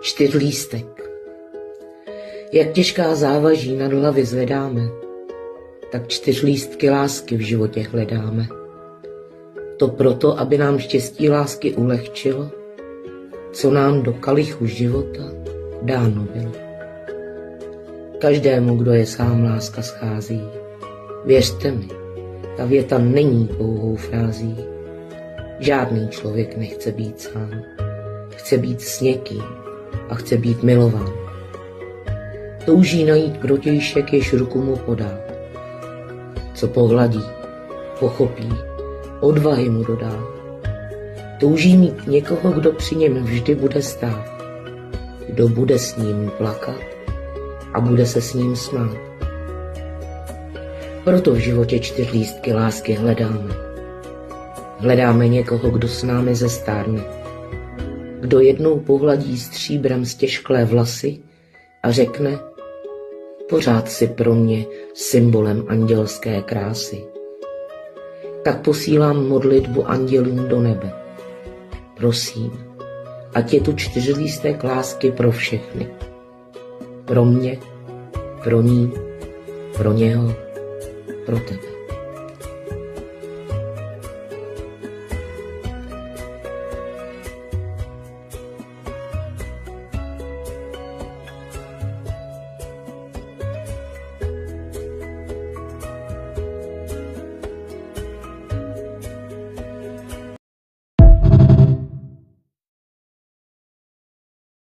Čtyřlístek. Jak těžká závaží nad hlavy zvedáme, tak čtyřlístky lásky v životě hledáme. To proto, aby nám štěstí lásky ulehčilo, co nám do kalichu života dáno bylo. Každému, kdo je sám, láska schází. Věřte mi, ta věta není pouhou frází. Žádný člověk nechce být sám. Chce být s někým a chce být milován. Touží najít protějšek, jež ruku mu podá. Co pohladí, pochopí, odvahy mu dodá. Touží mít někoho, kdo při něm vždy bude stát. Kdo bude s ním plakat a bude se s ním smát. Proto v životě čtyřlístky lásky hledáme. Hledáme někoho, kdo s námi zestárne. Kdo jednou pohladí stříbrem stěžklé vlasy a řekne: pořád si pro mě symbolem andělské krásy. Tak posílám modlitbu andělům do nebe. Prosím, ať je tu čtyřlístek lásky pro všechny. Pro mě, pro ní, pro něho, pro tebe.